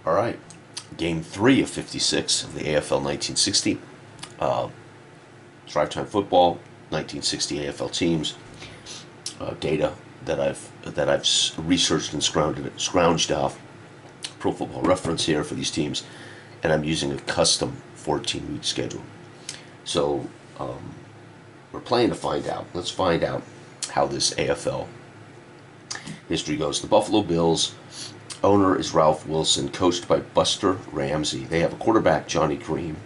All right, Game 3 of 56 of the AFL 1960. Drive Time Football, 1960 AFL teams. Data that I've researched and scrounged off. Pro Football Reference here for these teams, and I'm using a custom 14-week schedule. So we're playing to find out. Let's find out how this AFL history goes. The Buffalo Bills owner is Ralph Wilson, coached by Buster Ramsey. They have a quarterback, Johnny Green,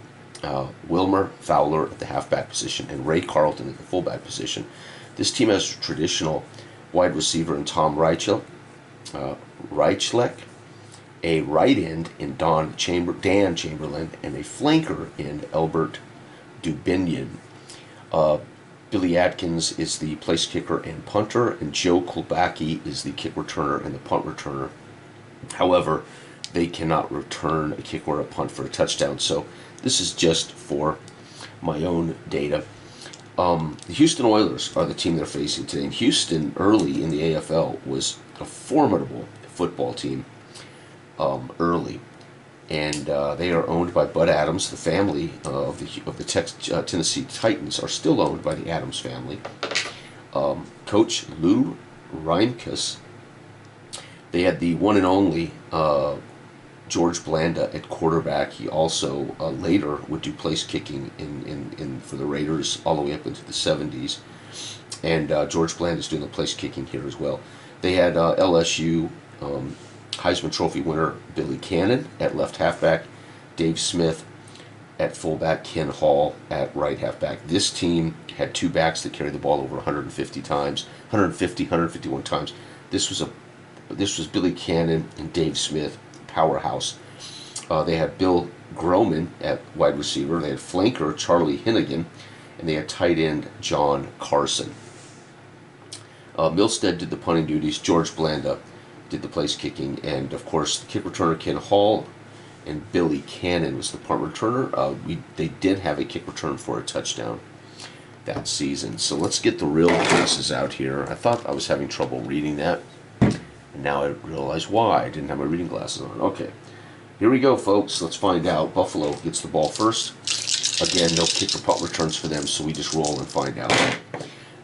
Wilmer Fowler at the halfback position, and Ray Carlton at the fullback position. This team has a traditional wide receiver in Tom Reichlek, a right end in Dan Chamberlain, and a flanker in Albert Dubinion. Billy Atkins is the place kicker and punter, and Joe Kulbacki is the kick returner and the punt returner. However, they cannot return a kick or a punt for a touchdown, so this is just for my own data. The Houston Oilers are the team they're facing today. And Houston, early in the AFL, was a formidable football team early. And they are owned by Bud Adams. The family of the Tennessee Titans are still owned by the Adams family. Coach Lou Reinkus. They had the one and only George Blanda at quarterback. He also later would do place kicking in for the Raiders all the way up into the 70s. And George Blanda is doing the place kicking here as well. They had LSU Heisman Trophy winner Billy Cannon at left halfback, Dave Smith at fullback, Ken Hall at right halfback. This team had two backs that carried the ball over 151 times. This was Billy Cannon and Dave Smith, powerhouse. They had Bill Groman at wide receiver. They had flanker Charlie Hinnigan, and they had tight end John Carson. Milstead did the punting duties. George Blanda did the place kicking, and of course the kick returner Ken Hall and Billy Cannon was the punt returner. They did have a kick return for a touchdown that season. So let's get the real cases out here. I thought I was having trouble reading that, and now I realize why. I didn't have my reading glasses on. Okay, here we go, folks. Let's find out. Buffalo gets the ball first. Again, no kick or punt returns for them, so we just roll and find out.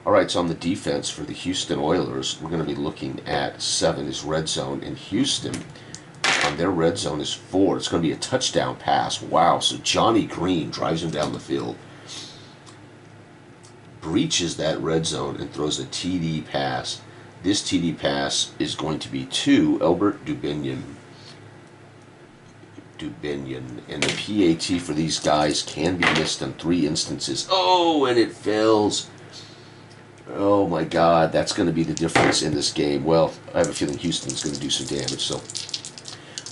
All right, so on the defense for the Houston Oilers, we're going to be looking at 7 is red zone, and Houston on their red zone is 4. It's going to be a touchdown pass. Wow, so Johnny Green drives him down the field, breaches that red zone, and throws a TD pass. This TD pass is going to be to Albert Dubinion. And the PAT for these guys can be missed in 3 instances. Oh, and it fails. Oh my God, that's going to be the difference in this game. Well, I have a feeling Houston's going to do some damage. So,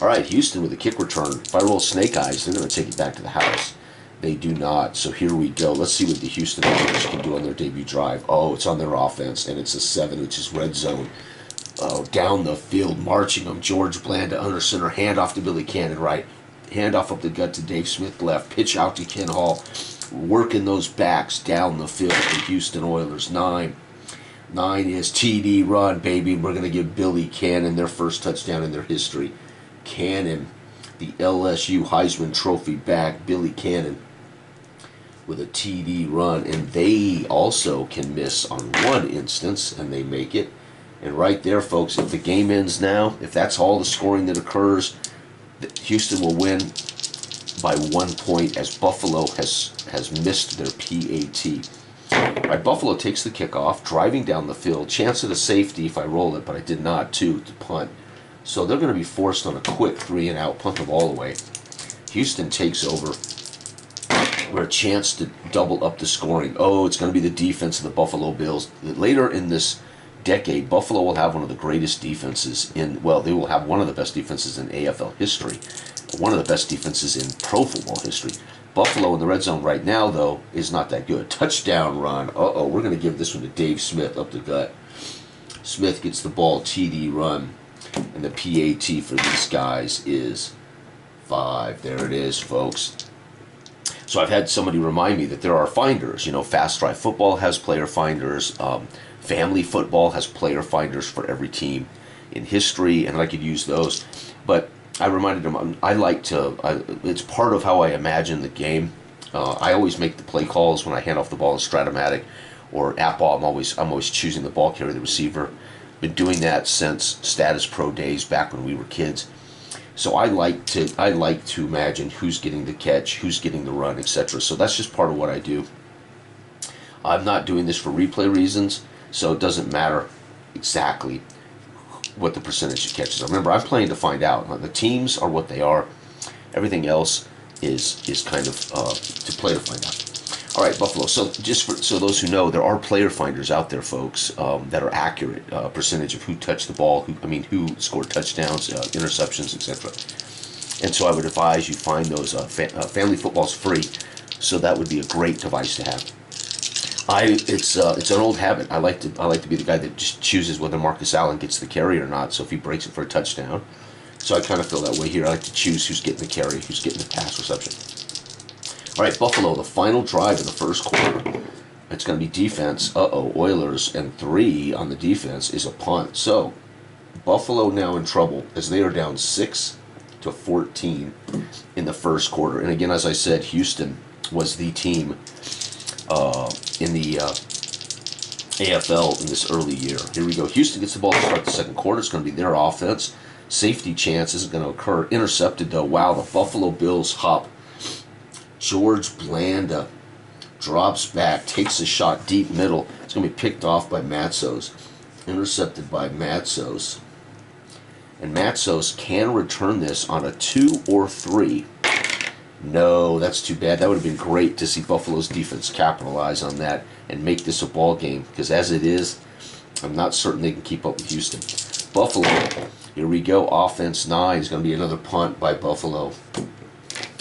all right, Houston with a kick return. If I roll snake eyes, they're going to take it back to the house. They do not. So here we go. Let's see what the Houston Oilers can do on their debut drive. Oh, it's on their offense, and it's a 7, which is red zone. Oh, down the field, marching them. George Blanda under center, handoff to Billy Cannon right, handoff up the gut to Dave Smith left, pitch out to Ken Hall. Working those backs down the field for Houston Oilers. 9 is TD run, baby. We're going to give Billy Cannon their first touchdown in their history. Cannon, the LSU Heisman Trophy back, Billy Cannon with a TD run. And they also can miss on 1 instance, and they make it. And right there, folks, if the game ends now, if that's all the scoring that occurs, Houston will win by 1 point, as Buffalo has missed their PAT. All right, Buffalo takes the kickoff, driving down the field. Chance at a safety if I roll it, but I did not, to punt. So they're going to be forced on a quick 3-and-out, punt the ball away. Houston takes over for a chance to double up the scoring. Oh, it's going to be the defense of the Buffalo Bills. Later in this decade, Buffalo will have one of the greatest defenses they will have one of the best defenses in AFL history. One of the best defenses in pro football history. Buffalo in the red zone right now, though, is not that good. Touchdown run. Uh-oh, we're going to give this one to Dave Smith up the gut. Smith gets the ball, TD run, and the PAT for these guys is 5. There it is, folks. So I've had somebody remind me that there are finders. You know, Fast Drive Football has player finders. Family Football has player finders for every team in history, and I could use those. But I reminded him it's part of how I imagine the game. I always make the play calls when I hand off the ball to Stratomatic or at ball. I'm always choosing the ball carrier, the receiver. Been doing that since Status Pro days back when we were kids. So I like to imagine who's getting the catch, who's getting the run, etc. So that's just part of what I do. I'm not doing this for replay reasons, so it doesn't matter exactly what the percentage of catches are. Remember, I'm playing to find out. The teams are what they are. Everything else is kind of to play to find out. All right, Buffalo. So so those who know, there are player finders out there, folks, that are accurate percentage of who touched the ball, who scored touchdowns, interceptions, etc. And so I would advise you find those. Family football's free, so that would be a great device to have. It's an old habit. I like to be the guy that just chooses whether Marcus Allen gets the carry or not. So if he breaks it for a touchdown, so I kind of feel that way here. I like to choose who's getting the carry, who's getting the pass reception. All right, Buffalo, the final drive in the first quarter. It's going to be defense. Oilers, and 3 on the defense is a punt. So Buffalo now in trouble as they are down 6-14 in the first quarter. And again, as I said, Houston was the team in the AFL in this early year. Here we go. Houston gets the ball to start the second quarter. It's going to be their offense. Safety chance isn't going to occur. Intercepted, though. Wow, the Buffalo Bills hop. George Blanda drops back, takes a shot deep middle. It's going to be picked off by Matsos. Intercepted by Matsos. And Matsos can return this on a 2 or 3. No, that's too bad. That would have been great to see Buffalo's defense capitalize on that and make this a ball game. Because as it is, I'm not certain they can keep up with Houston. Buffalo, here we go. Offense 9 is going to be another punt by Buffalo.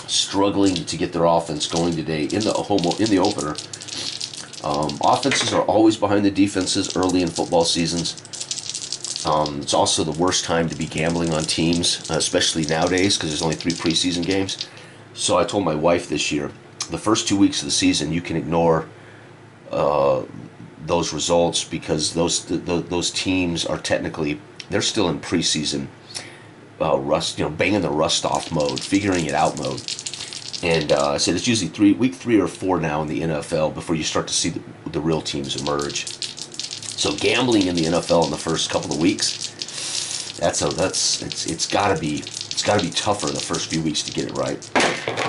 Struggling to get their offense going today in the opener. Offenses are always behind the defenses early in football seasons. It's also the worst time to be gambling on teams, especially nowadays because there's only 3 preseason games. So I told my wife this year, the first 2 weeks of the season, you can ignore those results because those teams are technically, they're still in preseason rust, banging the rust off mode, figuring it out mode. And I said it's usually week 3 or 4 now in the NFL before you start to see the real teams emerge. So gambling in the NFL in the first couple of weeks, it's got to be tougher the first few weeks to get it right.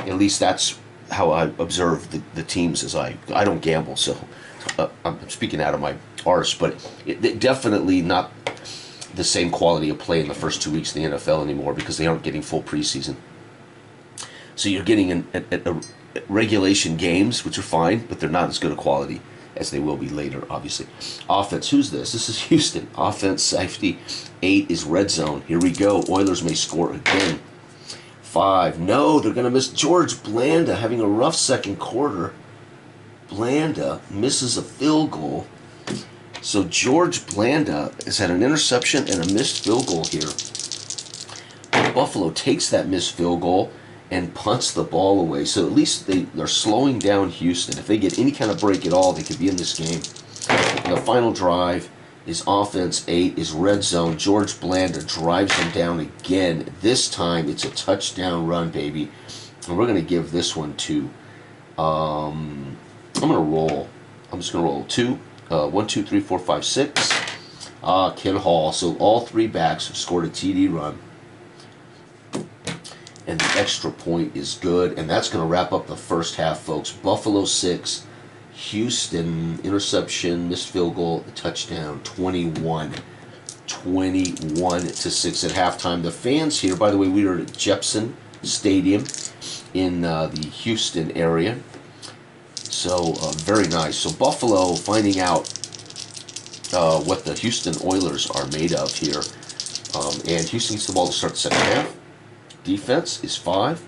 At least that's how I observe the teams. As I don't gamble, so I'm speaking out of my arse, but it definitely not the same quality of play in the first 2 weeks of the NFL anymore because they aren't getting full preseason. So you're getting a regulation games, which are fine, but they're not as good a quality as they will be later, obviously. Offense, who's this? This is Houston. Offense, safety, 8 is red zone. Here we go. Oilers may score again. 5. No, they're going to miss. George Blanda having a rough second quarter. Blanda misses a field goal. So George Blanda has had an interception and a missed field goal here. Buffalo takes that missed field goal and punts the ball away. So at least they're slowing down Houston. If they get any kind of break at all, they could be in this game. And the final drive is offense 8, is red zone. George Blanda drives them down again. This time it's a touchdown run, baby. And we're going to give this one to, I'm going to roll. I'm just going to roll 2. 1, 2, 3, 4, 5, 6. Ken Hall. So all 3 backs have scored a TD run. And the extra point is good. And that's going to wrap up the first half, folks. Buffalo 6. Houston, interception, missed field goal, touchdown, 21 to 6 at halftime. The fans here, by the way, we were at Jeppesen Stadium in the Houston area. So very nice. So Buffalo finding out what the Houston Oilers are made of here. And Houston gets the ball to start the second half. Defense is 5.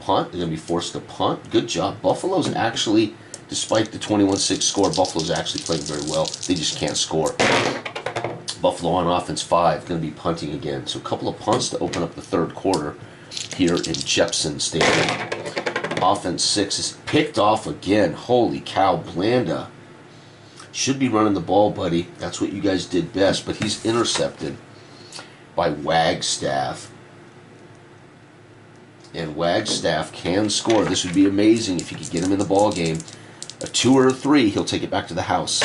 Punt, they're going to be forced to punt. Good job. Buffalo's actually, despite the 21-6 score, Buffalo's actually playing very well. They just can't score. Buffalo on offense 5, going to be punting again. So a couple of punts to open up the third quarter here in Jeppesen Stadium. Offense 6 is picked off again. Holy cow, Blanda. Should be running the ball, buddy. That's what you guys did best, but he's intercepted by Wagstaff. And Wagstaff can score. This would be amazing if you could get him in the ball game. A 2 or a 3, he'll take it back to the house.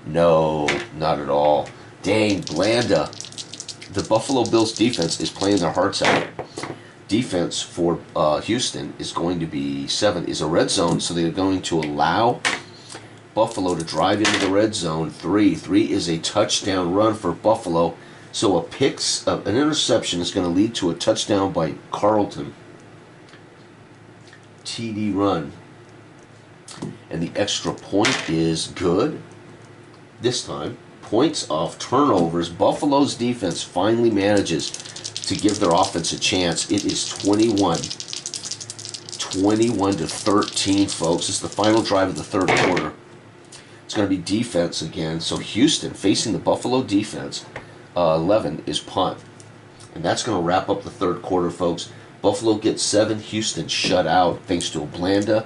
No, not at all. Dang, Blanda. The Buffalo Bills defense is playing their hearts out. Defense for Houston is going to be 7, is a red zone, so they're going to allow Buffalo to drive into the red zone. 3 is a touchdown run for Buffalo. So an interception is going to lead to a touchdown by Carlton. TD run. And the extra point is good this time. Points off turnovers. Buffalo's defense finally manages to give their offense a chance. It is 21 to 13, folks. It's the final drive of the third quarter. It's going to be defense again. So Houston facing the Buffalo defense. 11 is punt. And that's going to wrap up the third quarter, folks. Buffalo gets 7. Houston shut out thanks to a Blanda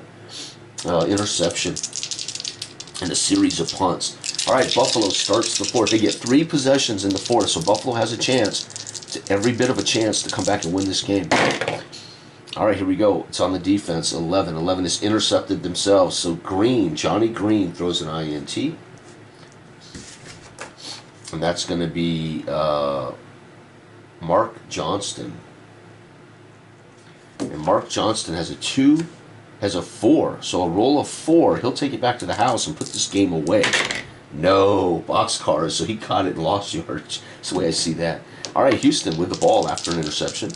interception and a series of punts. All right, Buffalo starts the fourth. They get 3 possessions in the fourth, so Buffalo has a chance, every bit of a chance, to come back and win this game. All right, here we go. It's on the defense. 11 is intercepted themselves. So Johnny Green throws an INT. And that's going to be Mark Johnston. And Mark Johnston has a 4. So a roll of 4. He'll take it back to the house and put this game away. No, boxcars. So he caught it and lost yards. That's the way I see that. All right, Houston with the ball after an interception.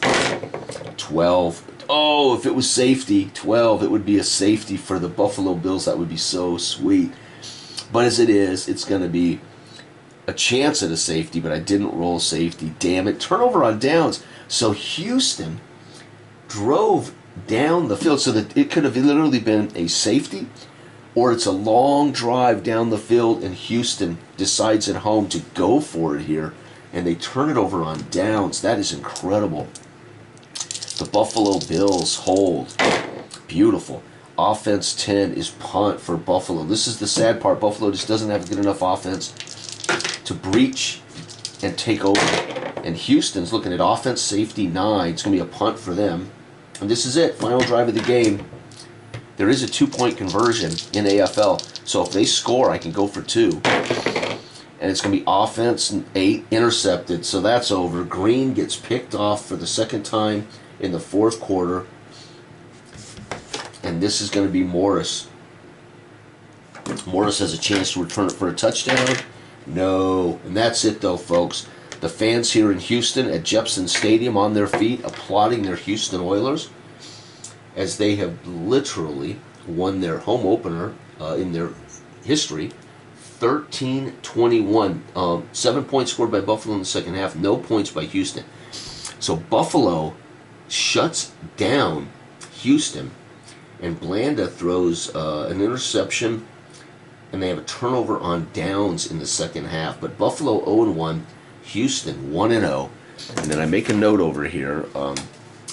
12. Oh, if it was safety, 12, it would be a safety for the Buffalo Bills. That would be so sweet. But as it is, it's going to be a chance at a safety, but I didn't roll safety. Damn it. Turnover on downs. So Houston drove down the field so that it could have literally been a safety, or it's a long drive down the field and Houston decides at home to go for it here and they turn it over on downs. That is incredible. The Buffalo Bills hold. Beautiful. Offense 10 is punt for Buffalo. This is the sad part. Buffalo just doesn't have good enough offense to breach and take over. And Houston's looking at offense safety 9. It's going to be a punt for them. And this is it. Final drive of the game. There is a 2-point conversion in AFL. So if they score, I can go for 2. And it's going to be offense 8 intercepted. So that's over. Green gets picked off for the second time in the fourth quarter. And this is going to be Morris. Morris has a chance to return it for a touchdown. No. And that's it, though, folks. The fans here in Houston at Jeppesen Stadium on their feet, applauding their Houston Oilers as they have literally won their home opener in their history, 13-21. 7 points scored by Buffalo in the second half, no points by Houston. So Buffalo shuts down Houston, and Blanda throws an interception, and they have a turnover on downs in the second half. But Buffalo 0-1, Houston 1-0. And then I make a note over here,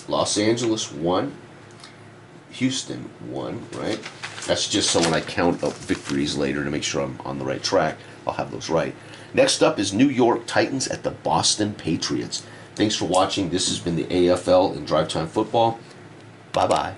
Los Angeles 1, Houston 1, right? That's just so when I count up victories later to make sure I'm on the right track, I'll have those right. Next up is New York Titans at the Boston Patriots. Thanks for watching. This has been the AFL in Drive Time Football. Bye-bye.